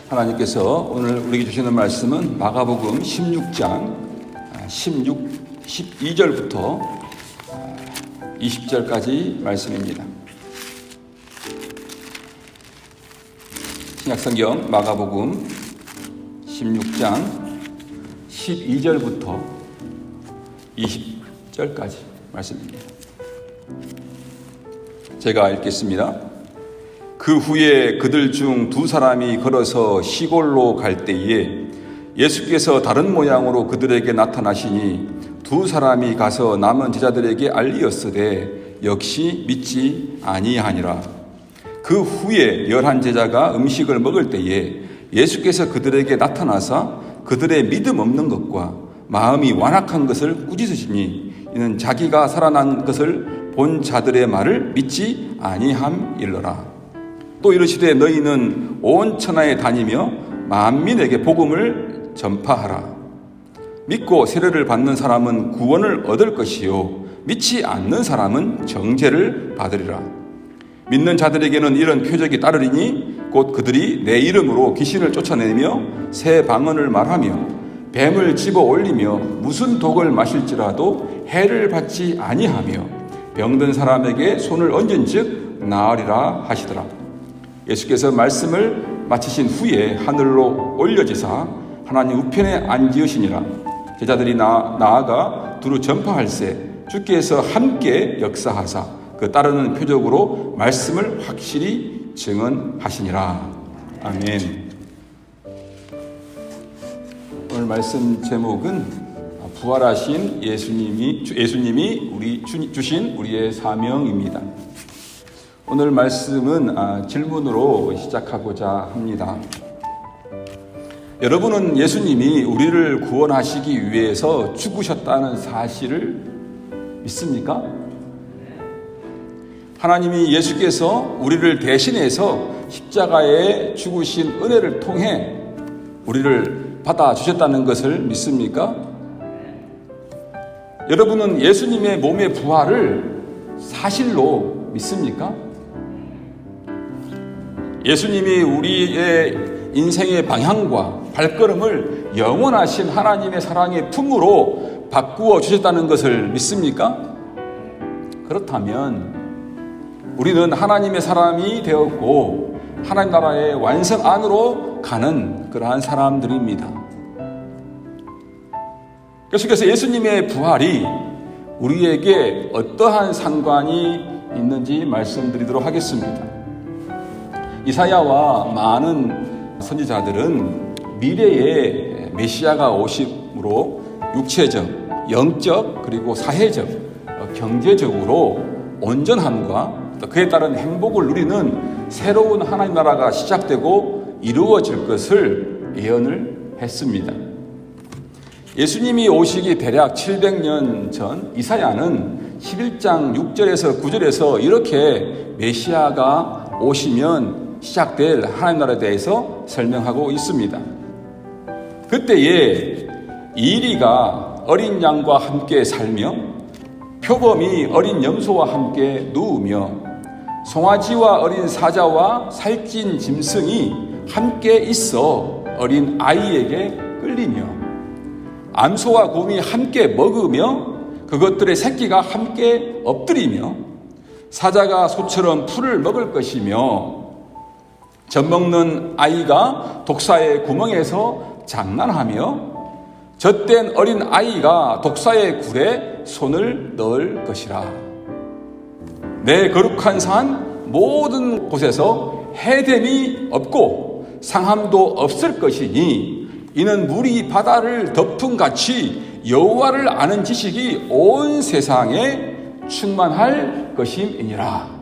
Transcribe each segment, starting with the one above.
하나님께서 오늘 우리에게 주시는 말씀은 마가복음 16장 12절부터 20절까지 말씀입니다. 신약성경 마가복음 16장 12절부터 20절까지 말씀입니다. 제가 읽겠습니다. 그 후에 그들 중 두 사람이 걸어서 시골로 갈 때에 예수께서 다른 모양으로 그들에게 나타나시니 두 사람이 가서 남은 제자들에게 알리었으되 역시 믿지 아니하니라. 그 후에 11 제자가 음식을 먹을 때에 예수께서 그들에게 나타나사 그들의 믿음 없는 것과 마음이 완악한 것을 꾸짖으시니 이는 자기가 살아난 것을 본 자들의 말을 믿지 아니함일러라. 또 이르시되 너희는 온 천하에 다니며 만민에게 복음을 전파하라. 믿고 세례를 받는 사람은 구원을 얻을 것이요 믿지 않는 사람은 정죄를 받으리라. 믿는 자들에게는 이런 표적이 따르리니 곧 그들이 내 이름으로 귀신을 쫓아내며 새 방언을 말하며 뱀을 집어 올리며 무슨 독을 마실지라도 해를 받지 아니하며 병든 사람에게 손을 얹은즉 나으리라 하시더라. 예수께서 말씀을 마치신 후에 하늘로 올려지사 하나님 우편에 앉으시니라. 제자들이 나아가 두루 전파할세 주께서 함께 역사하사 그 따르는 표적으로 말씀을 확실히 증언하시니라. 아멘. 오늘 말씀 제목은 부활하신 예수님이 우리 주신 우리의 사명입니다. 오늘 말씀은 질문으로 시작하고자 합니다. 여러분은 예수님이 우리를 구원하시기 위해서 죽으셨다는 사실을 믿습니까? 하나님이 예수께서 우리를 대신해서 십자가에 죽으신 은혜를 통해 우리를 받아주셨다는 것을 믿습니까? 여러분은 예수님의 몸의 부활을 사실로 믿습니까? 예수님이 우리의 인생의 방향과 발걸음을 영원하신 하나님의 사랑의 품으로 바꾸어 주셨다는 것을 믿습니까? 그렇다면 우리는 하나님의 사람이 되었고 하나님 나라의 완성 안으로 가는 그러한 사람들입니다. 계속해서 예수님의 부활이 우리에게 어떠한 상관이 있는지 말씀드리도록 하겠습니다. 이사야와 많은 선지자들은 미래의 메시아가 오심으로 육체적, 영적, 그리고 사회적, 경제적으로 온전함과 그에 따른 행복을 누리는 새로운 하나님 나라가 시작되고 이루어질 것을 예언을 했습니다. 예수님이 오시기 대략 700년 전 이사야는 11장 6절에서 9절에서 이렇게 메시아가 오시면 시작될 하나님 나라에 대해서 설명하고 있습니다. 그때에 이리가 어린 양과 함께 살며 표범이 어린 염소와 함께 누우며 송아지와 어린 사자와 살찐 짐승이 함께 있어 어린 아이에게 끌리며 암소와 곰이 함께 먹으며 그것들의 새끼가 함께 엎드리며 사자가 소처럼 풀을 먹을 것이며 젖먹는 아이가 독사의 구멍에서 장난하며 젖된 어린 아이가 독사의 굴에 손을 넣을 것이라. 내 거룩한 산 모든 곳에서 해됨이 없고 상함도 없을 것이니 이는 물이 바다를 덮음같이 여호와를 아는 지식이 온 세상에 충만할 것임이니라.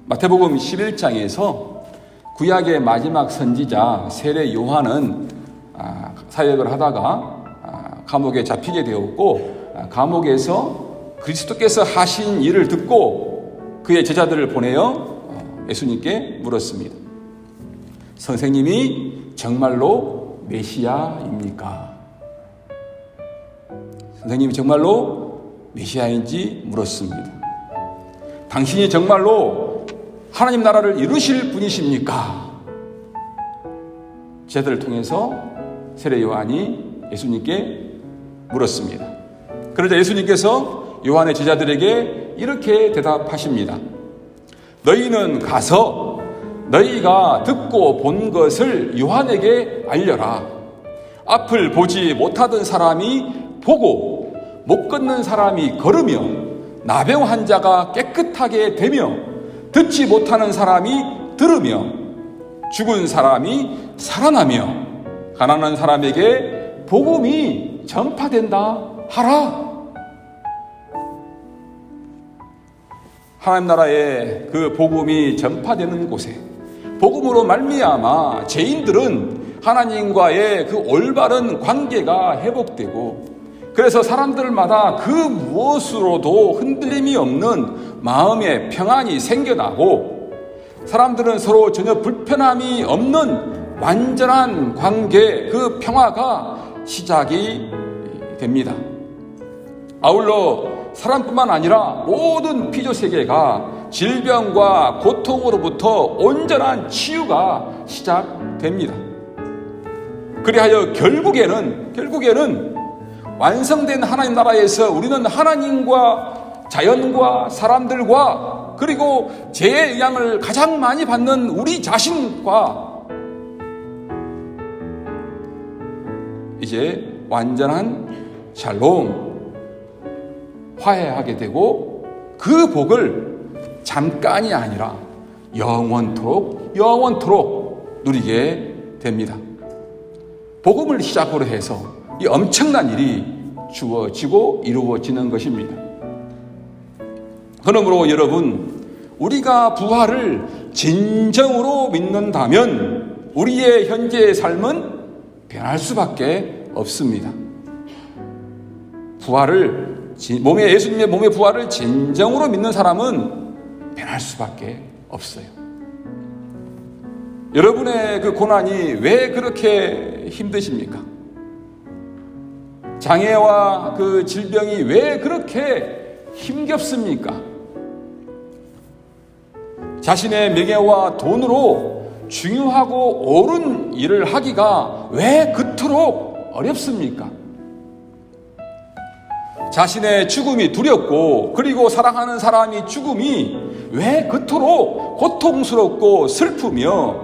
마태복음 11장에서 구약의 마지막 선지자 세례 요한은 사역을 하다가 감옥에 잡히게 되었고 감옥에서 그리스도께서 하신 일을 듣고 그의 제자들을 보내어 예수님께 물었습니다. 선생님이 정말로 메시아입니까? 선생님이 정말로 메시아인지 물었습니다. 당신이 정말로 하나님 나라를 이루실 분이십니까? 제자들을 통해서 세례 요한이 예수님께 물었습니다. 그러자 예수님께서 요한의 제자들에게 이렇게 대답하십니다. 너희는 가서 너희가 듣고 본 것을 요한에게 알려라. 앞을 보지 못하던 사람이 보고 못 걷는 사람이 걸으며 나병 환자가 깨끗하게 되며 듣지 못하는 사람이 들으며 죽은 사람이 살아나며 가난한 사람에게 복음이 전파된다 하라. 하나님 나라의 그 복음이 전파되는 곳에 복음으로 말미암아 죄인들은 하나님과의 그 올바른 관계가 회복되고, 그래서 사람들마다 그 무엇으로도 흔들림이 없는 마음의 평안이 생겨나고, 사람들은 서로 전혀 불편함이 없는 완전한 관계, 그 평화가 시작이 됩니다. 아울러 사람뿐만 아니라 모든 피조 세계가 질병과 고통으로부터 온전한 치유가 시작됩니다. 그리하여 결국에는 완성된 하나님 나라에서 우리는 하나님과 자연과 사람들과 그리고 죄의 영향을 가장 많이 받는 우리 자신과 이제 완전한 샬롬, 화해하게 되고, 그 복을 잠깐이 아니라 영원토록 누리게 됩니다. 복음을 시작으로 해서 이 엄청난 일이 주어지고 이루어지는 것입니다. 그러므로 여러분, 우리가 부활을 진정으로 믿는다면 우리의 현재의 삶은 변할 수밖에 없습니다. 예수님의 몸의 부활을 진정으로 믿는 사람은 변할 수밖에 없어요. 여러분의 그 고난이 왜 그렇게 힘드십니까? 장애와 그 질병이 왜 그렇게 힘겹습니까? 자신의 명예와 돈으로 중요하고 옳은 일을 하기가 왜 그토록 어렵습니까? 자신의 죽음이 두렵고, 그리고 사랑하는 사람이 죽음이 왜 그토록 고통스럽고 슬프며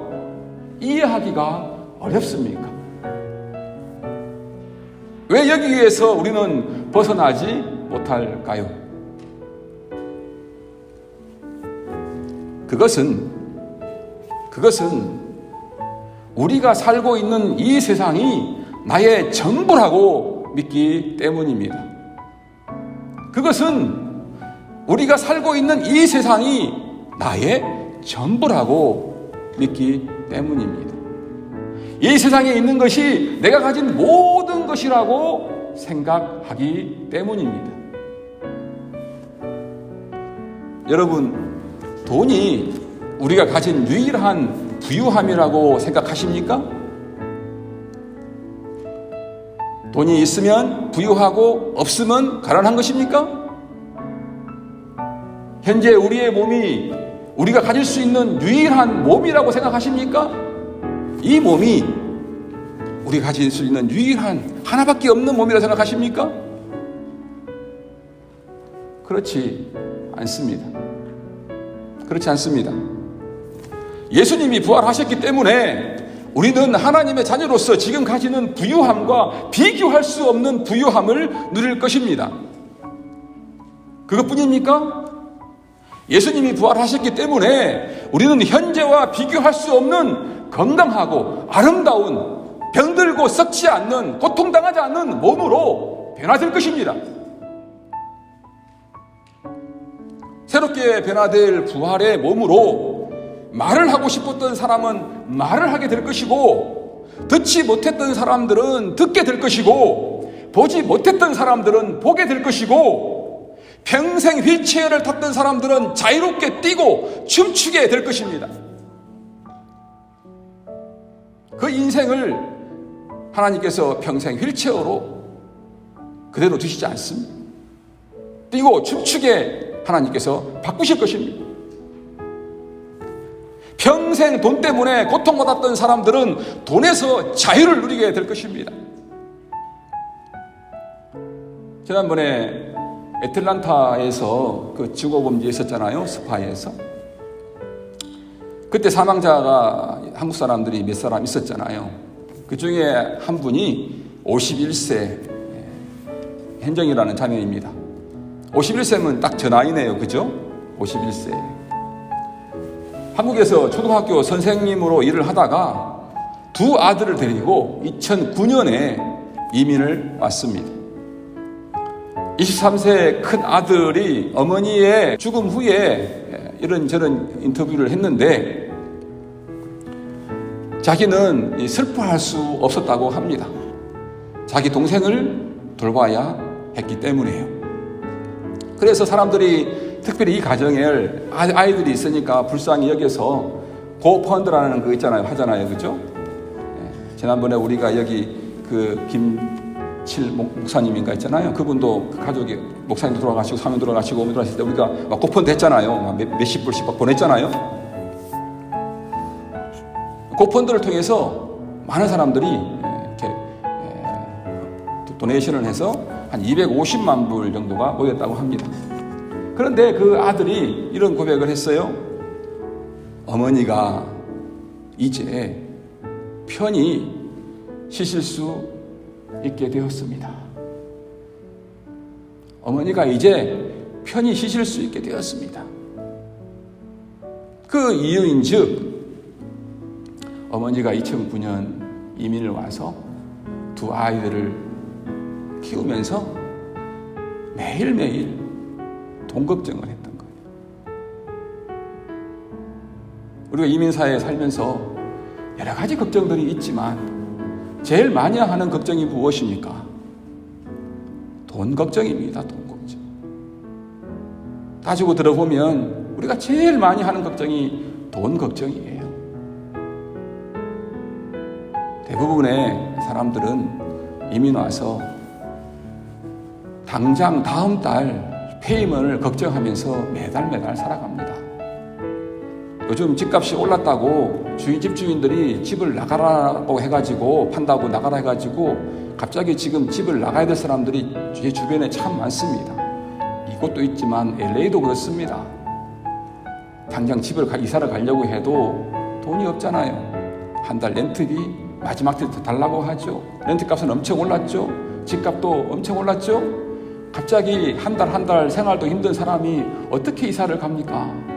이해하기가 어렵습니까? 왜 여기에서 우리는 벗어나지 못할까요? 그것은 우리가 살고 있는 이 세상이 나의 전부라고 믿기 때문입니다. 그것은 우리가 살고 있는 이 세상이 나의 전부라고 믿기 때문입니다. 이 세상에 있는 것이 내가 가진 모든 것이라고 생각하기 때문입니다. 여러분, 돈이 우리가 가진 유일한 부유함이라고 생각하십니까? 돈이 있으면 부유하고 없으면 가난한 것입니까? 현재 우리의 몸이 우리가 가질 수 있는 유일한 몸이라고 생각하십니까? 이 몸이 우리가 가질 수 있는 유일한 하나밖에 없는 몸이라고 생각하십니까? 그렇지 않습니다. 예수님이 부활하셨기 때문에 우리는 하나님의 자녀로서 지금 가지는 부유함과 비교할 수 없는 부유함을 누릴 것입니다. 그것뿐입니까? 예수님이 부활하셨기 때문에 우리는 현재와 비교할 수 없는 건강하고 아름다운, 병들고 썩지 않는, 고통당하지 않는 몸으로 변화될 것입니다. 새롭게 변화될 부활의 몸으로 말을 하고 싶었던 사람은 말을 하게 될 것이고, 듣지 못했던 사람들은 듣게 될 것이고, 보지 못했던 사람들은 보게 될 것이고, 평생 휠체어를 탔던 사람들은 자유롭게 뛰고 춤추게 될 것입니다. 그 인생을 하나님께서 평생 휠체어로 그대로 두시지 않습니다. 뛰고 춤추게 하나님께서 바꾸실 것입니다. 평생 돈 때문에 고통받았던 사람들은 돈에서 자유를 누리게 될 것입니다. 지난번에 애틀란타에서 그 증오범죄 있었잖아요. 스파이에서. 그때 사망자가 한국 사람들이 몇 사람 있었잖아요. 그 중에 한 분이 51세 현정이라는 자매입니다. 51세면 딱 저 나이네요. 그죠? 51세. 한국에서 초등학교 선생님으로 일을 하다가 두 아들을 데리고 2009년에 이민을 왔습니다. 23세 큰 아들이 어머니의 죽음 후에 이런저런 인터뷰를 했는데 자기는 슬퍼할 수 없었다고 합니다. 자기 동생을 돌봐야 했기 때문이에요. 그래서 사람들이 특별히 이 가정에 아이들이 있으니까 불쌍히 여겨서 고펀드라는 거 있잖아요. 하잖아요. 그죠? 지난번에 우리가 여기 그 김칠 목사님인가 있잖아요. 그분도 그 가족이 목사님도 돌아가시고 사명 돌아가시고 어머니 돌아가실 때 우리가 막 고펀드 했잖아요. 몇십 불씩 막 보냈잖아요. 고펀드를 통해서 많은 사람들이 이렇게 도네이션을 해서 한 250만 불 정도가 모였다고 합니다. 그런데 그 아들이 이런 고백을 했어요. 어머니가 이제 편히 쉬실 수 있게 되었습니다. 어머니가 이제 편히 쉬실 수 있게 되었습니다. 그 이유인즉 어머니가 2009년 이민을 와서 두 아이들을 키우면서 매일매일 돈 걱정을 했던 거예요. 우리가 이민사회에 살면서 여러 가지 걱정들이 있지만 제일 많이 하는 걱정이 무엇입니까? 돈 걱정입니다. 돈 걱정. 따지고 들어보면 우리가 제일 많이 하는 걱정이 돈 걱정이에요. 대부분의 사람들은 이민 와서 당장 다음 달 페이먼을 걱정하면서 매달 살아갑니다. 요즘 집값이 올랐다고 집주인들이 집을 나가라고 해가지고 판다고 나가라 해가지고 갑자기 지금 집을 나가야 될 사람들이 제 주변에 참 많습니다. 이곳도 있지만 LA도 그렇습니다. 당장 집을 이사를 가려고 해도 돈이 없잖아요. 한 달 렌트비 마지막 때 달라고 하죠. 렌트값은 엄청 올랐죠. 집값도 엄청 올랐죠. 갑자기 한 달 생활도 힘든 사람이 어떻게 이사를 갑니까?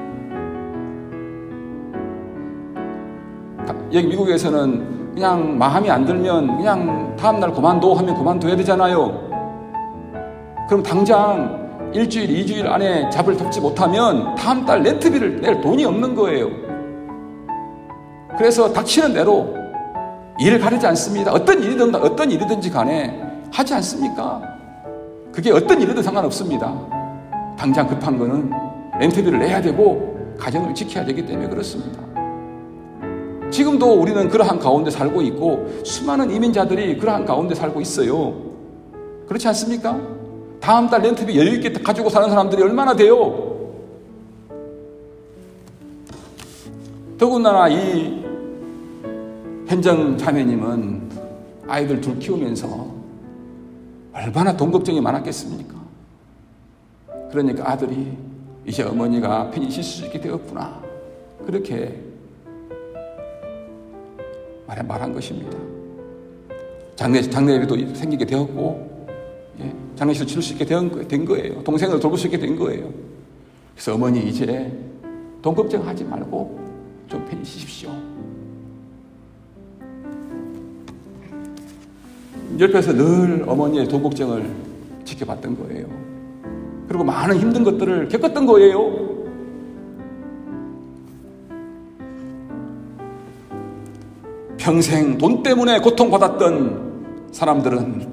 여기 미국에서는 그냥 마음이 안 들면 그냥 다음날 그만둬 하면 그만둬야 되잖아요. 그럼 당장 일주일, 2주일 안에 잡을 잡지 못하면 다음 달 렌트비를 낼 돈이 없는 거예요. 그래서 닥치는 대로 일을 가리지 않습니다. 어떤 일이든지 간에 하지 않습니까? 그게 어떤 일이든 상관없습니다. 당장 급한 거는 렌트비를 내야 되고 가정을 지켜야 되기 때문에 그렇습니다. 지금도 우리는 그러한 가운데 살고 있고 수많은 이민자들이 그러한 가운데 살고 있어요. 그렇지 않습니까? 다음 달 렌트비 여유 있게 가지고 사는 사람들이 얼마나 돼요? 더군다나 이 현정 자매님은 아이들 둘 키우면서 얼마나 돈 걱정이 많았겠습니까? 그러니까 아들이 이제 어머니가 편히 쉴 수 있게 되었구나. 그렇게 말한 것입니다. 장례비도 생기게 되었고, 장례식도 치를 수 있게 된 거예요. 동생을 돌볼 수 있게 된 거예요. 그래서 어머니 이제 돈 걱정하지 말고 좀 편히 쉬십시오. 옆에서 늘 어머니의 돈 걱정을 지켜봤던 거예요. 그리고 많은 힘든 것들을 겪었던 거예요. 평생 돈 때문에 고통받았던 사람들은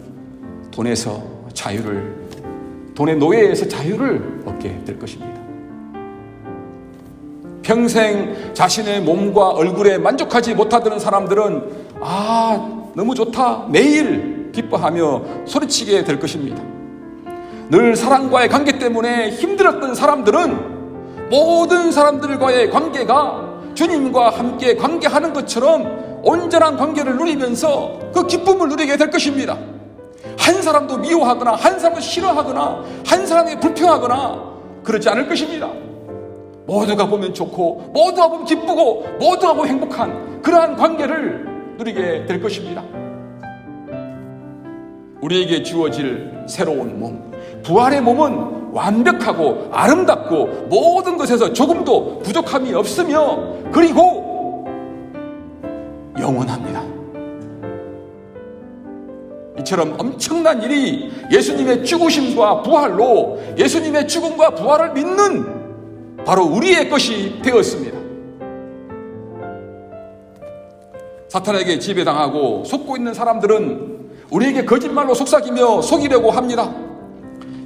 돈의 노예에서 자유를 얻게 될 것입니다. 평생 자신의 몸과 얼굴에 만족하지 못하던 사람들은 너무 좋다 매일 기뻐하며 소리치게 될 것입니다. 늘 사랑과의 관계 때문에 힘들었던 사람들은 모든 사람들과의 관계가 주님과 함께 관계하는 것처럼 온전한 관계를 누리면서 그 기쁨을 누리게 될 것입니다. 한 사람도 미워하거나 한 사람도 싫어하거나 한 사람이 불평하거나 그러지 않을 것입니다. 모두가 보면 좋고 모두가 보면 기쁘고 모두가 보면 행복한 그러한 관계를 누리게 될 것입니다. 우리에게 주어질 새로운 몸, 부활의 몸은 완벽하고 아름답고 모든 것에서 조금도 부족함이 없으며 그리고 영원합니다. 이처럼 엄청난 일이 예수님의 죽으심과 부활로 예수님의 죽음과 부활을 믿는 바로 우리의 것이 되었습니다. 사탄에게 지배당하고 속고 있는 사람들은 우리에게 거짓말로 속삭이며 속이려고 합니다.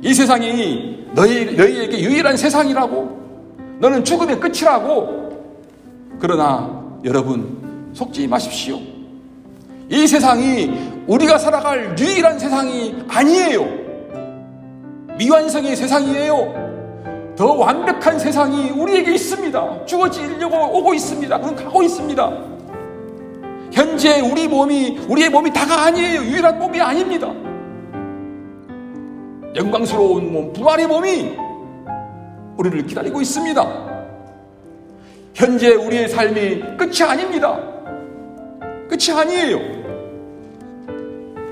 이 세상이 너희에게 유일한 세상이라고, 너는 죽음의 끝이라고. 그러나 여러분, 속지 마십시오. 이 세상이 우리가 살아갈 유일한 세상이 아니에요. 미완성의 세상이에요. 더 완벽한 세상이 우리에게 있습니다. 주어지려고 오고 있습니다. 그럼 가고 있습니다. 현재 우리의 몸이 다가 아니에요. 유일한 몸이 아닙니다. 영광스러운 몸, 부활의 몸이 우리를 기다리고 있습니다. 현재 우리의 삶이 끝이 아닙니다. 끝이 아니에요.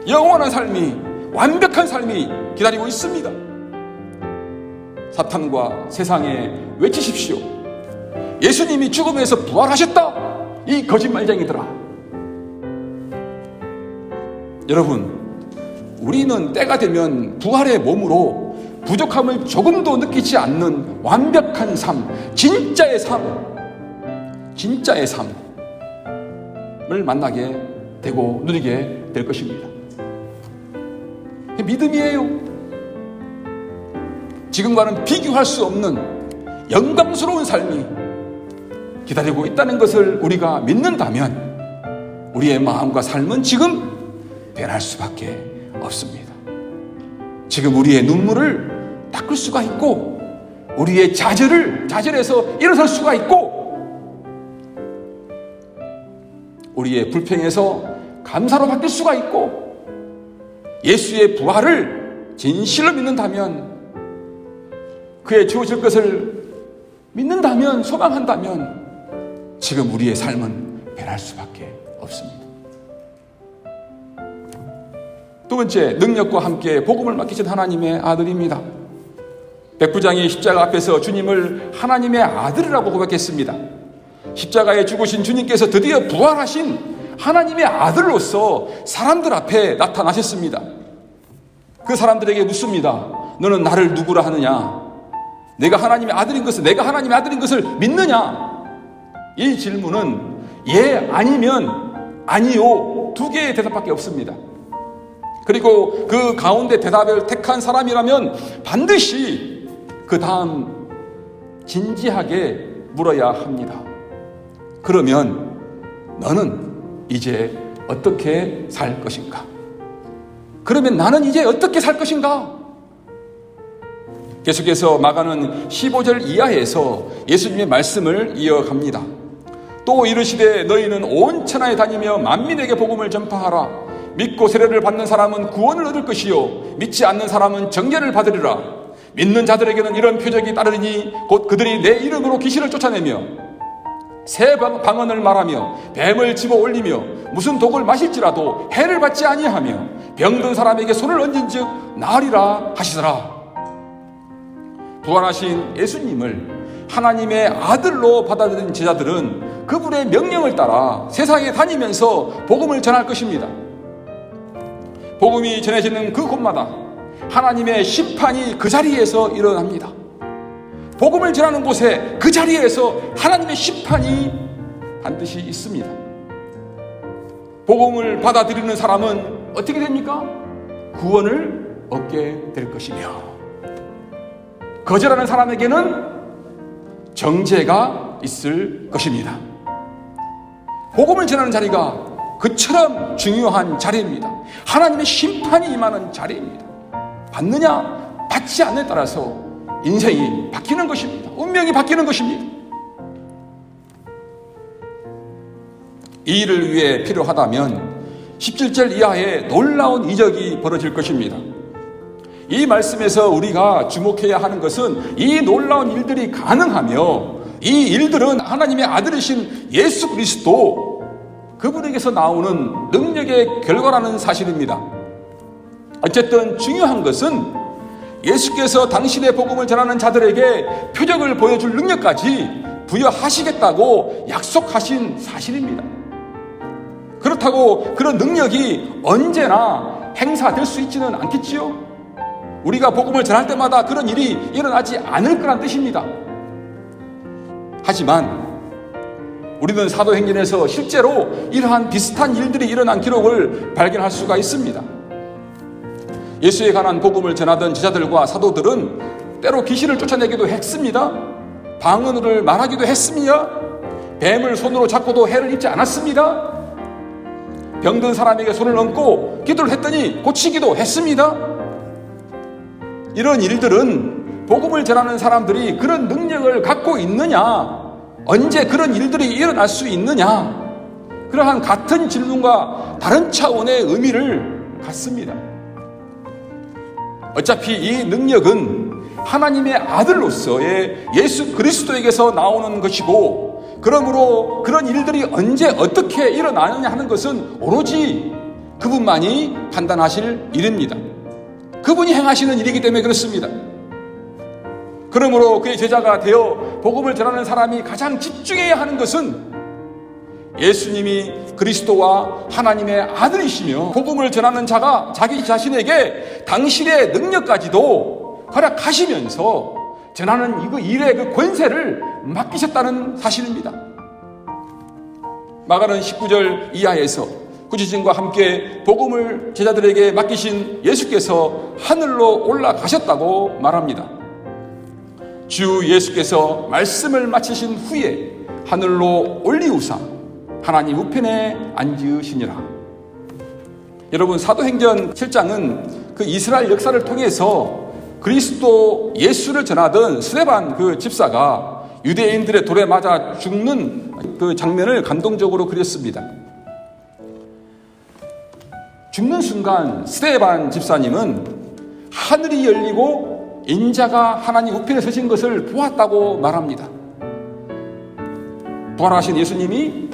영원한 삶이, 완벽한 삶이 기다리고 있습니다. 사탄과 세상에 외치십시오. 예수님이 죽음에서 부활하셨다. 이 거짓말쟁이들아. 여러분, 우리는 때가 되면 부활의 몸으로 부족함을 조금도 느끼지 않는 완벽한 삶, 진짜의 삶을 만나게 되고 누리게 될 것입니다. 믿음이에요. 지금과는 비교할 수 없는 영광스러운 삶이 기다리고 있다는 것을 우리가 믿는다면 우리의 마음과 삶은 지금 변할 수밖에 없습니다. 지금 우리의 눈물을 닦을 수가 있고 우리의 좌절에서 일어설 수가 있고 우리의 불평에서 감사로 바뀔 수가 있고 예수의 부활을 진실로 믿는다면 그의 주어질 것을 믿는다면 소망한다면 지금 우리의 삶은 변할 수밖에 없습니다. 두 번째, 능력과 함께 복음을 맡기신 하나님의 아들입니다. 백부장이 십자가 앞에서 주님을 하나님의 아들이라고 고백했습니다. 십자가에 죽으신 주님께서 드디어 부활하신 하나님의 아들로서 사람들 앞에 나타나셨습니다. 그 사람들에게 묻습니다. 너는 나를 누구라 하느냐? 내가 하나님의 아들인 것을 믿느냐? 이 질문은 예, 아니면 아니요, 두 개의 대답밖에 없습니다. 그리고 그 가운데 대답을 택한 사람이라면 반드시 그 다음 진지하게 물어야 합니다. 그러면 너는 이제 어떻게 살 것인가? 그러면 나는 이제 어떻게 살 것인가? 계속해서 마가는 15절 이하에서 예수님의 말씀을 이어갑니다. 또 이르시되 너희는 온 천하에 다니며 만민에게 복음을 전파하라. 믿고 세례를 받는 사람은 구원을 얻을 것이요 믿지 않는 사람은 정죄를 받으리라. 믿는 자들에게는 이런 표적이 따르리니 곧 그들이 내 이름으로 귀신을 쫓아내며 새 방언을 말하며 뱀을 집어 올리며 무슨 독을 마실지라도 해를 받지 아니하며 병든 사람에게 손을 얹은즉 나으리라 하시더라. 부활하신 예수님을 하나님의 아들로 받아들인 제자들은 그분의 명령을 따라 세상에 다니면서 복음을 전할 것입니다. 복음이 전해지는 그 곳마다 하나님의 심판이 그 자리에서 일어납니다. 복음을 전하는 곳에 그 자리에서 하나님의 심판이 반드시 있습니다. 복음을 받아들이는 사람은 어떻게 됩니까? 구원을 얻게 될 것이며 거절하는 사람에게는 정죄가 있을 것입니다. 복음을 전하는 자리가 그처럼 중요한 자리입니다. 하나님의 심판이 임하는 자리입니다. 받느냐 받지 않느냐에 따라서 인생이 바뀌는 것입니다. 운명이 바뀌는 것입니다. 이 일을 위해 필요하다면 17절 이하의 놀라운 이적이 벌어질 것입니다. 이 말씀에서 우리가 주목해야 하는 것은 이 놀라운 일들이 가능하며 이 일들은 하나님의 아들이신 예수 그리스도 그분에게서 나오는 능력의 결과라는 사실입니다. 어쨌든 중요한 것은 예수께서 당신의 복음을 전하는 자들에게 표적을 보여줄 능력까지 부여하시겠다고 약속하신 사실입니다. 그렇다고 그런 능력이 언제나 행사될 수 있지는 않겠지요. 우리가 복음을 전할 때마다 그런 일이 일어나지 않을 거란 뜻입니다. 하지만 우리는 사도행전에서 실제로 이러한 비슷한 일들이 일어난 기록을 발견할 수가 있습니다. 예수에 관한 복음을 전하던 제자들과 사도들은 때로 귀신을 쫓아내기도 했습니다. 방언을 말하기도 했습니다. 뱀을 손으로 잡고도 해를 입지 않았습니다. 병든 사람에게 손을 얹고 기도를 했더니 고치기도 했습니다. 이런 일들은 복음을 전하는 사람들이 그런 능력을 갖고 있느냐, 언제 그런 일들이 일어날 수 있느냐, 그러한 같은 질문과 다른 차원의 의미를 갖습니다. 어차피 이 능력은 하나님의 아들로서의 예수 그리스도에게서 나오는 것이고, 그러므로 그런 일들이 언제 어떻게 일어나느냐 하는 것은 오로지 그분만이 판단하실 일입니다. 그분이 행하시는 일이기 때문에 그렇습니다. 그러므로 그의 제자가 되어 복음을 전하는 사람이 가장 집중해야 하는 것은 예수님이 그리스도와 하나님의 아들이시며 복음을 전하는 자가 자기 자신에게 당신의 능력까지도 허락하시면서 전하는 그 일의 그 권세를 맡기셨다는 사실입니다. 마가는 19절 이하에서 구지진과 함께 복음을 제자들에게 맡기신 예수께서 하늘로 올라가셨다고 말합니다. 주 예수께서 말씀을 마치신 후에 하늘로 올리우사 하나님 우편에 앉으시니라. 여러분, 사도행전 7장은 그 이스라엘 역사를 통해서 그리스도 예수를 전하던 스데반 그 집사가 유대인들의 돌에 맞아 죽는 그 장면을 감동적으로 그렸습니다. 죽는 순간 스데반 집사님은 하늘이 열리고 인자가 하나님 우편에 서신 것을 보았다고 말합니다. 부활하신 예수님이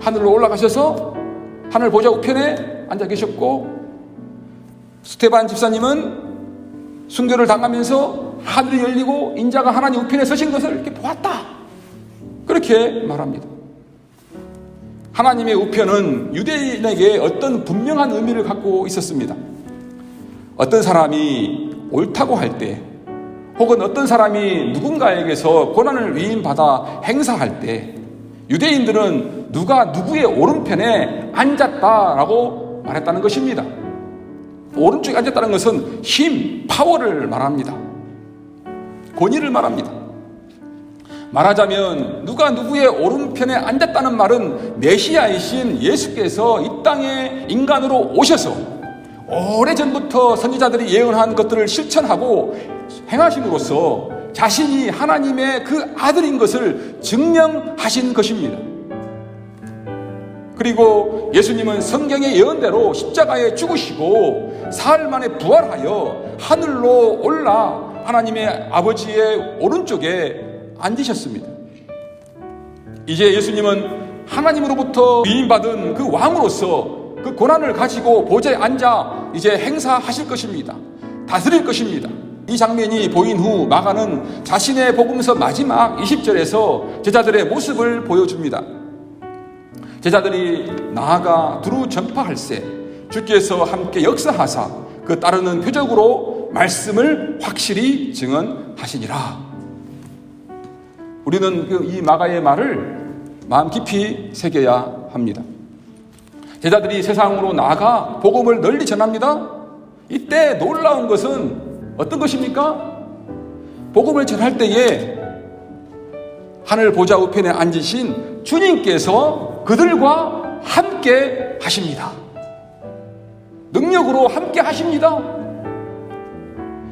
하늘로 올라가셔서 하늘 보좌 우편에 앉아 계셨고, 스데반 집사님은 순교를 당하면서 하늘이 열리고 인자가 하나님 우편에 서신 것을 이렇게 보았다, 그렇게 말합니다. 하나님의 우편은 유대인에게 어떤 분명한 의미를 갖고 있었습니다. 어떤 사람이 옳다고 할 때, 혹은 어떤 사람이 누군가에게서 권한을 위임받아 행사할 때, 유대인들은 누가 누구의 오른편에 앉았다라고 말했다는 것입니다. 오른쪽에 앉았다는 것은 힘, 파워를 말합니다. 권위를 말합니다. 말하자면 누가 누구의 오른편에 앉았다는 말은 메시아이신 예수께서 이 땅에 인간으로 오셔서 오래전부터 선지자들이 예언한 것들을 실천하고 행하심으로써 자신이 하나님의 그 아들인 것을 증명하신 것입니다. 그리고 예수님은 성경의 예언대로 십자가에 죽으시고 사흘 만에 부활하여 하늘로 올라 하나님의 아버지의 오른쪽에 앉으셨습니다. 이제 예수님은 하나님으로부터 위임받은 그 왕으로서 그 권한을 가지고 보좌에 앉아 이제 행사하실 것입니다. 다스릴 것입니다. 이 장면이 보인 후 마가는 자신의 복음서 마지막 20절에서 제자들의 모습을 보여줍니다. 제자들이 나아가 두루 전파할세 주께서 함께 역사하사 그 따르는 표적으로 말씀을 확실히 증언하시니라. 우리는 이 마가의 말을 마음 깊이 새겨야 합니다. 제자들이 세상으로 나아가 복음을 널리 전합니다. 이때 놀라운 것은 어떤 것입니까? 복음을 전할 때에 하늘 보좌 우편에 앉으신 주님께서 그들과 함께 하십니다. 능력으로 함께 하십니다.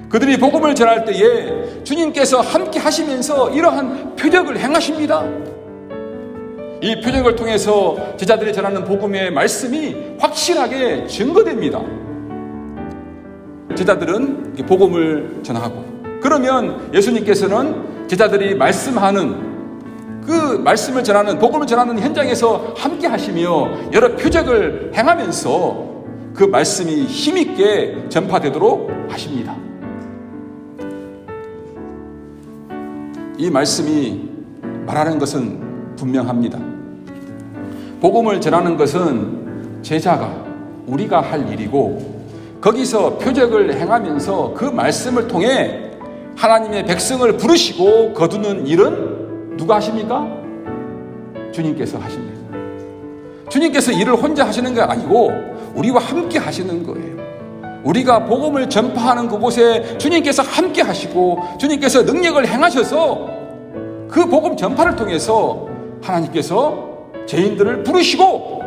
그들이 복음을 전할 때에 주님께서 함께 하시면서 이러한 표적을 행하십니다. 이 표적을 통해서 제자들이 전하는 복음의 말씀이 확실하게 증거됩니다. 제자들은 복음을 전하고, 그러면 예수님께서는 제자들이 말씀하는 그 말씀을 전하는, 복음을 전하는 현장에서 함께 하시며 여러 표적을 행하면서 그 말씀이 힘있게 전파되도록 하십니다. 이 말씀이 말하는 것은 분명합니다. 복음을 전하는 것은 제자가, 우리가 할 일이고, 거기서 표적을 행하면서 그 말씀을 통해 하나님의 백성을 부르시고 거두는 일은 누가 하십니까? 주님께서 하십니다. 주님께서 일을 혼자 하시는 게 아니고 우리와 함께 하시는 거예요. 우리가 복음을 전파하는 그곳에 주님께서 함께 하시고 주님께서 능력을 행하셔서 그 복음 전파를 통해서 하나님께서 죄인들을 부르시고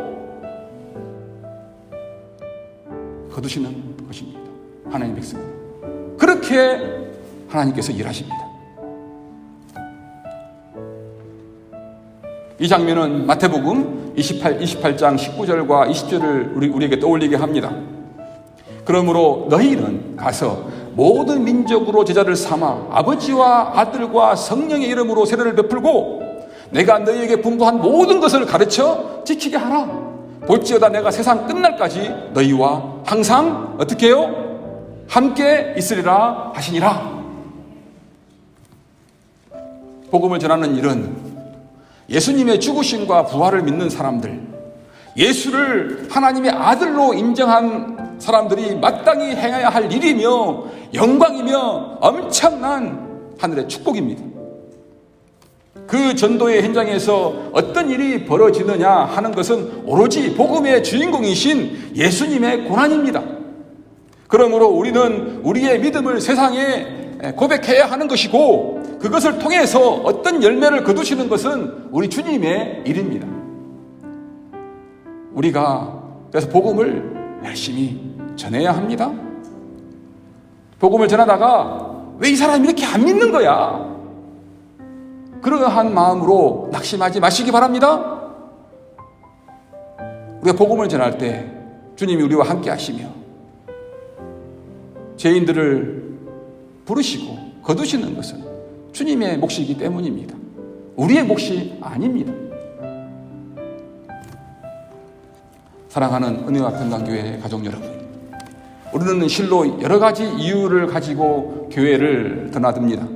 거두시는 것입니다. 하나님 백성은 그렇게 하나님께서 일하십니다. 이 장면은 마태복음 28장 19절과 20절을 우리에게 떠올리게 합니다. 그러므로 너희는 가서 모든 민족으로 제자를 삼아 아버지와 아들과 성령의 이름으로 세례를 베풀고 내가 너희에게 분부한 모든 것을 가르쳐 지키게 하라. 볼지어다 내가 세상 끝날까지 너희와 항상 어떻게 해요? 함께 있으리라 하시니라. 복음을 전하는 일은 예수님의 죽으심과 부활을 믿는 사람들, 예수를 하나님의 아들로 인정한 사람들이 마땅히 행해야 할 일이며 영광이며 엄청난 하늘의 축복입니다. 그 전도의 현장에서 어떤 일이 벌어지느냐 하는 것은 오로지 복음의 주인공이신 예수님의 고난입니다. 그러므로 우리는 우리의 믿음을 세상에 고백해야 하는 것이고 그것을 통해서 어떤 열매를 거두시는 것은 우리 주님의 일입니다. 우리가 그래서 복음을 열심히 전해야 합니다. 복음을 전하다가 왜 이 사람이 이렇게 안 믿는 거야? 그러한 마음으로 낙심하지 마시기 바랍니다. 우리가 복음을 전할 때 주님이 우리와 함께 하시며 죄인들을 부르시고 거두시는 것은 주님의 몫이기 때문입니다. 우리의 몫이 아닙니다. 사랑하는 은혜와 평강교회 가족 여러분, 우리는 실로 여러 가지 이유를 가지고 교회를 드나듭니다.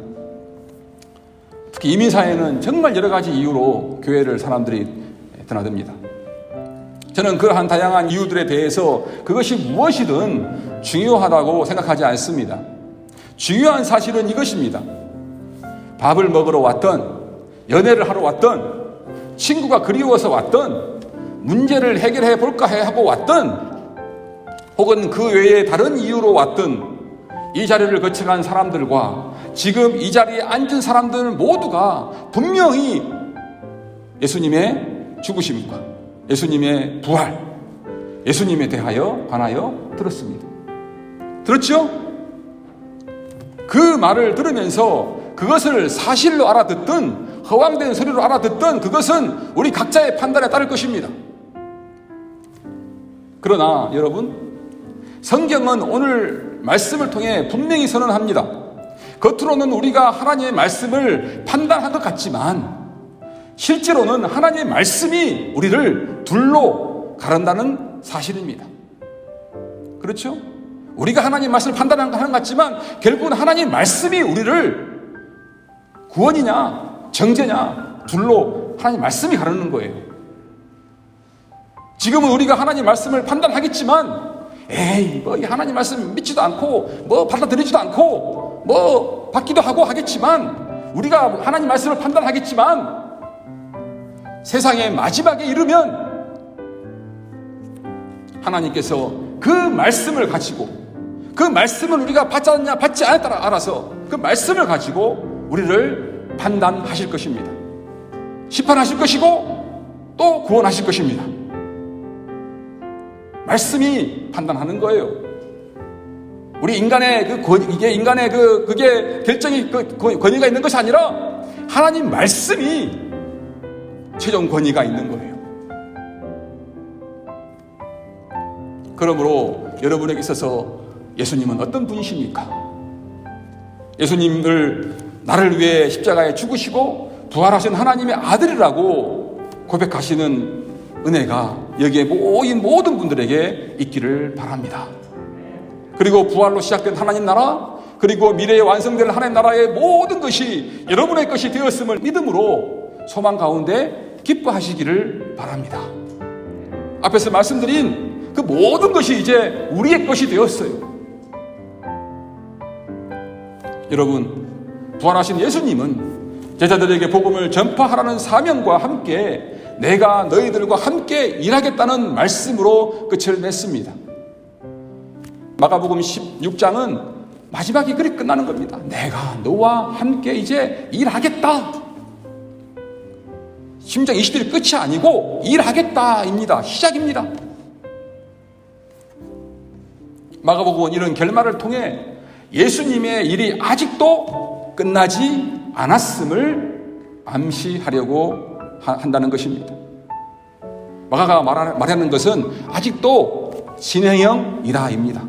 특히 이민사회는 정말 여러 가지 이유로 교회를 사람들이 드나듭니다. 저는 그러한 다양한 이유들에 대해서 그것이 무엇이든 중요하다고 생각하지 않습니다. 중요한 사실은 이것입니다. 밥을 먹으러 왔던, 연애를 하러 왔던, 친구가 그리워서 왔던, 문제를 해결해 볼까 하고 왔던, 혹은 그 외에 다른 이유로 왔던 이 자리를 거쳐간 사람들과 지금 이 자리에 앉은 사람들 모두가 분명히 예수님의 죽으심과 예수님의 부활, 예수님에 대하여 관하여 들었습니다. 들었죠? 그 말을 들으면서 그것을 사실로 알아듣든 허황된 소리로 알아듣든 그것은 우리 각자의 판단에 따를 것입니다. 그러나 여러분, 성경은 오늘 말씀을 통해 분명히 선언합니다. 겉으로는 우리가 하나님의 말씀을 판단한 것 같지만 실제로는 하나님의 말씀이 우리를 둘로 가른다는 사실입니다. 그렇죠? 우리가 하나님의 말씀을 판단한 것 같지만 결국은 하나님의 말씀이 우리를 구원이냐 정죄냐 둘로 하나님의 말씀이 가르는 거예요. 지금은 우리가 하나님의 말씀을 판단하겠지만 에이 뭐 하나님 말씀 믿지도 않고 뭐 받아들이지도 않고 뭐 받기도 하고 하겠지만 우리가 하나님 말씀을 판단하겠지만 세상의 마지막에 이르면 하나님께서 그 말씀을 가지고 그 말씀을 우리가 받지 않느냐 받지 않느냐에 따라 알아서 그 말씀을 가지고 우리를 판단하실 것입니다. 심판하실 것이고 또 구원하실 것입니다. 말씀이 판단하는 거예요. 우리 인간의 이게 인간의 그게 결정이 권위가 있는 것이 아니라 하나님 말씀이 최종 권위가 있는 거예요. 그러므로 여러분에게 있어서 예수님은 어떤 분이십니까? 예수님을 나를 위해 십자가에 죽으시고 부활하신 하나님의 아들이라고 고백하시는 은혜가 여기에 모인 모든 분들에게 있기를 바랍니다. 그리고 부활로 시작된 하나님 나라, 그리고 미래에 완성될 하나님 나라의 모든 것이 여러분의 것이 되었음을 믿음으로 소망 가운데 기뻐하시기를 바랍니다. 앞에서 말씀드린 그 모든 것이 이제 우리의 것이 되었어요. 여러분, 부활하신 예수님은 제자들에게 복음을 전파하라는 사명과 함께 내가 너희들과 함께 일하겠다는 말씀으로 끝을 맺습니다. 마가복음 16장은 마지막이 그리 끝나는 겁니다. 내가 너와 함께 이제 일하겠다. 16장 20일 끝이 아니고 일하겠다입니다. 시작입니다. 마가복음은 이런 결말을 통해 예수님의 일이 아직도 끝나지 않았음을 암시하려고 한다는 것입니다. 마가가 말하는 것은 아직도 진행형이다입니다.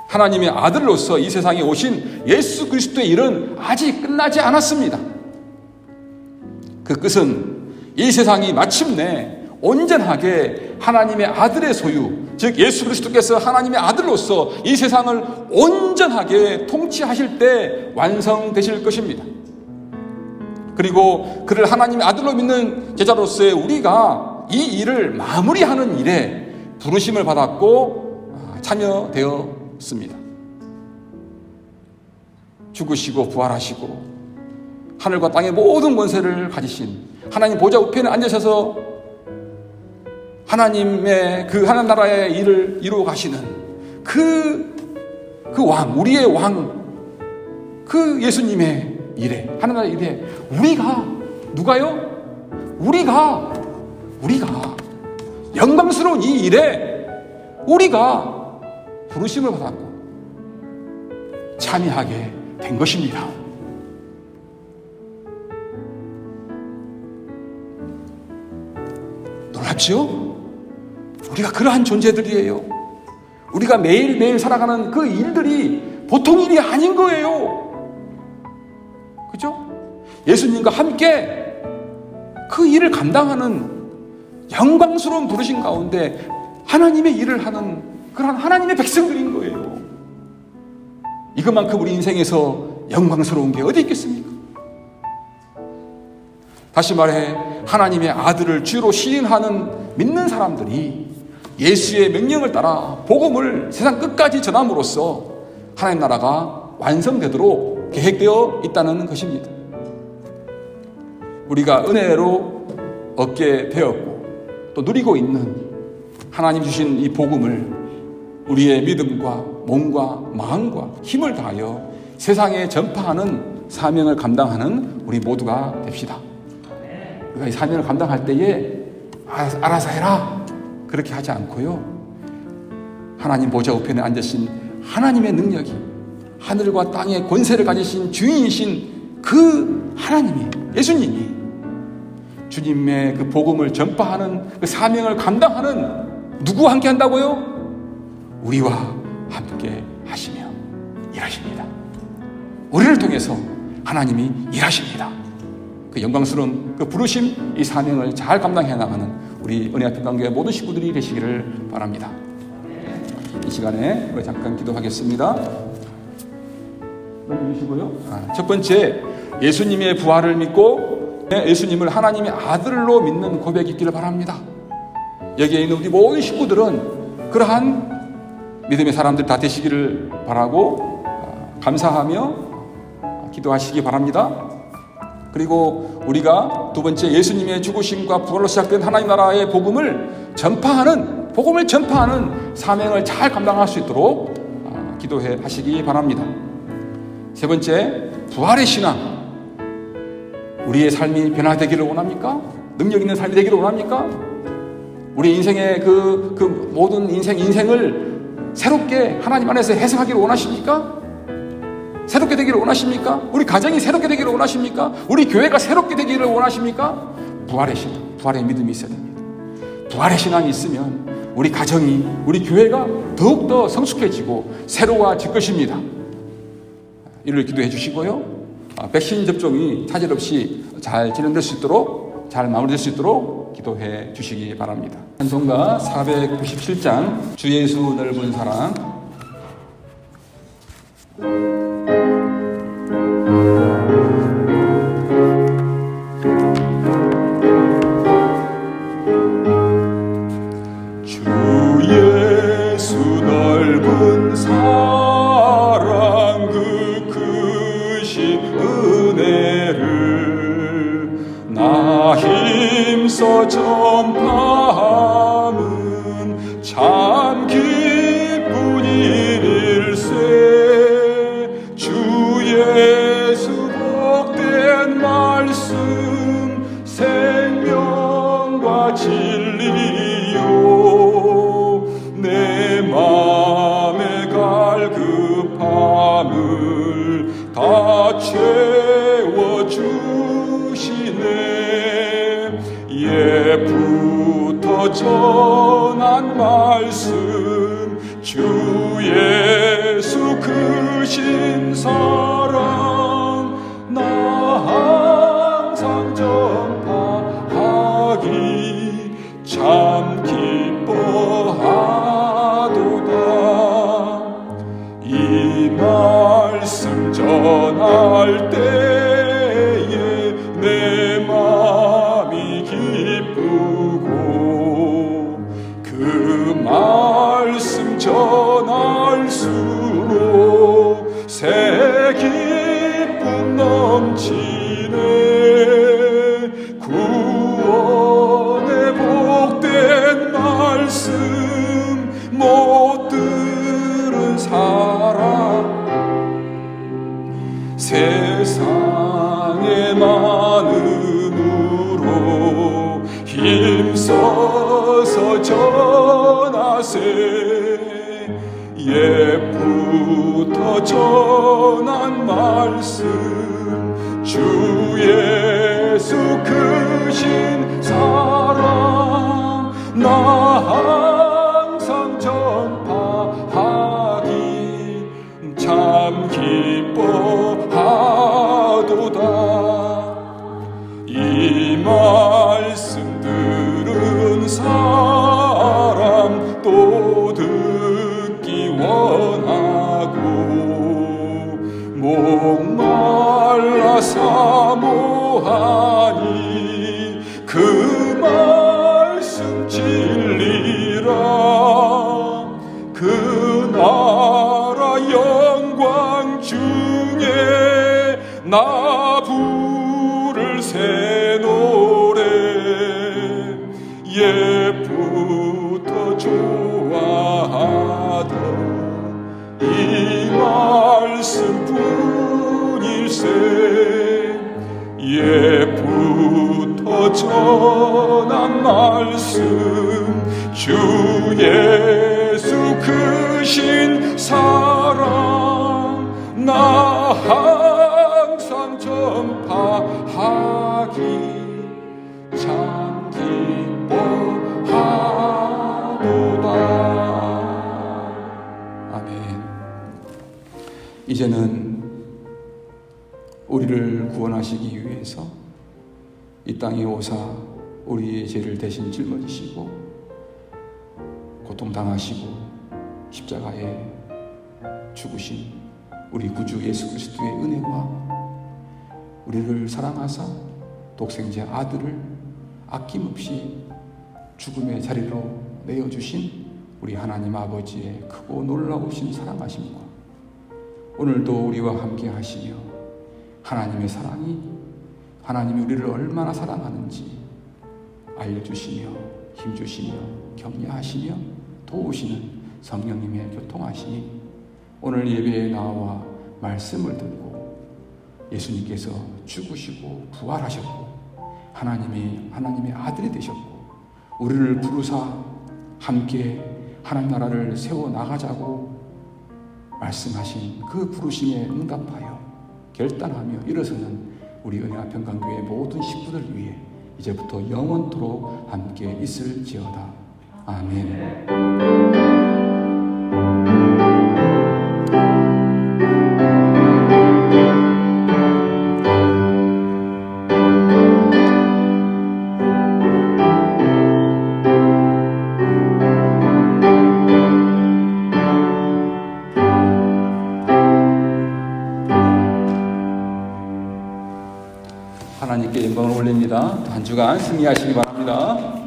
하나님의 아들로서 이 세상에 오신 예수 그리스도의 일은 아직 끝나지 않았습니다. 그 끝은 이 세상이 마침내 온전하게 하나님의 아들의 소유, 즉 예수 그리스도께서 하나님의 아들로서 이 세상을 온전하게 통치하실 때 완성되실 것입니다. 그리고 그를 하나님의 아들로 믿는 제자로서의 우리가 이 일을 마무리하는 일에 부르심을 받았고 참여되었습니다. 죽으시고 부활하시고 하늘과 땅의 모든 권세를 가지신 하나님 보좌 우편에 앉으셔서 하나님의 그 하나님 나라의 일을 이루어 가시는 그 왕, 우리의 왕, 그 예수님의 일에, 하나님 나라의 일에 우리가, 누가요? 우리가 영광스러운 이 일에 우리가 부르심을 받았고 참여하게 된 것입니다. 놀랍죠? 우리가 그러한 존재들이에요. 우리가 매일매일 살아가는 그 일들이 보통 일이 아닌 거예요. 그죠? 예수님과 함께 그 일을 감당하는 영광스러운 부르심 가운데 하나님의 일을 하는 그런 하나님의 백성들인 거예요. 이것만큼 우리 인생에서 영광스러운 게 어디 있겠습니까? 다시 말해 하나님의 아들을 주로 시인하는 믿는 사람들이 예수의 명령을 따라 복음을 세상 끝까지 전함으로써 하나님 나라가 완성되도록 계획되어 있다는 것입니다. 우리가 은혜로 얻게 되었고 또 누리고 있는 하나님 주신 이 복음을 우리의 믿음과 몸과 마음과 힘을 다하여 세상에 전파하는 사명을 감당하는 우리 모두가 됩시다. 우리가 이 사명을 감당할 때에 알아서 해라 그렇게 하지 않고요, 하나님 보좌 우편에 앉으신 하나님의 능력이 하늘과 땅의 권세를 가지신 주인이신 그 하나님이, 예수님이 주님의 그 복음을 전파하는 그 사명을 감당하는 누구와 함께 한다고요? 우리와 함께 하시며 일하십니다. 우리를 통해서 하나님이 일하십니다. 그 영광스러운 그 부르심, 이 사명을 잘 감당해 나가는 우리 은혜 앞에 관계 모든 식구들이 되시기를 바랍니다. 이 시간에 우리 잠깐 기도하겠습니다. 넘겨주시고요. 첫 번째, 예수님의 부활을 믿고 예수님을 하나님의 아들로 믿는 고백이 있기를 바랍니다. 여기에 있는 우리 모든 식구들은 그러한 믿음의 사람들 다 되시기를 바라고 감사하며 기도하시기 바랍니다. 그리고 우리가 두 번째, 예수님의 죽으심과 부활로 시작된 하나님 나라의 복음을 전파하는 사명을 잘 감당할 수 있도록 기도해 하시기 바랍니다. 세 번째, 부활의 신앙. 우리의 삶이 변화되기를 원합니까? 능력 있는 삶이 되기를 원합니까? 우리 인생의 그 모든 인생을 새롭게 하나님 안에서 해석하기를 원하십니까? 새롭게 되기를 원하십니까? 우리 가정이 새롭게 되기를 원하십니까? 우리 교회가 새롭게 되기를 원하십니까? 부활의 믿음이 있어야 됩니다. 부활의 신앙이 있으면 우리 가정이, 우리 교회가 더욱더 성숙해지고 새로워질 것입니다. 이를 기도해 주시고요. 백신 접종이 차질 없이 잘 진행될 수 있도록, 잘 마무리될 수 있도록 기도해 주시기 바랍니다. 찬송가 497장 주 예수 넓은 사랑. 주 예수 넓은 사랑 그 크신 은혜를 나 힘써 전파함은 참 기쁜 일일세. 주 예수 복된 말씀 생명과 진리요 내 맘의 갈급함을 다 채워주시네. 옛부터 전한 말씀 주 예수 크신 사랑 나 항상 전파하기 참 기뻐하도다. 이 말씀 전할 때에 내 마음이 기쁘고 그 말씀 전할수록 새 기쁨 넘치네. 구원의 복된 말씀 못 들은 사람 세상의 많음으로 힘써서 전하세. 옛부터 전한 말씀 주 예수 크신 사랑 나 항상 전파하기 참 기뻐하도다. 이 말씀 들은 사람 또 듣기 원하고 목말라 사모하니 그 말씀 진리라. 그 나라 영광 중에 나 부를 새 노래 옛부터 좋아하던 이 말씀뿐일세. 옛부터 전한 말씀 주 예수 크신 사랑 나 항상 전파하기 참 기뻐하도다. 아멘. 이제는 우리를 구원하시기 위해서 이 땅에 오사 우리의 죄를 대신 짊어지시고 고통당하시고 십자가에 죽으신 우리 구주 예수 그리스도의 은혜와 우리를 사랑하사 독생자 아들을 아낌없이 죽음의 자리로 내어주신 우리 하나님 아버지의 크고 놀라우신 사랑하심과 오늘도 우리와 함께 하시며 하나님의 사랑이 하나님이 우리를 얼마나 사랑하는지 알려주시며 힘주시며 격려하시며 도우시는 성령님의 교통하시니 오늘 예배에 나와 말씀을 듣고 예수님께서 죽으시고 부활하셨고 하나님의 아들이 되셨고 우리를 부르사 함께 하나님 나라를 세워나가자고 말씀하신 그 부르심에 응답하여 결단하며 일어서는 우리 은혜와 평강교회 모든 식구들 위해 이제부터 영원토록 함께 있을지어다. 아멘. 하나님께 영광을 올립니다. 한 주간 승리하시기 바랍니다.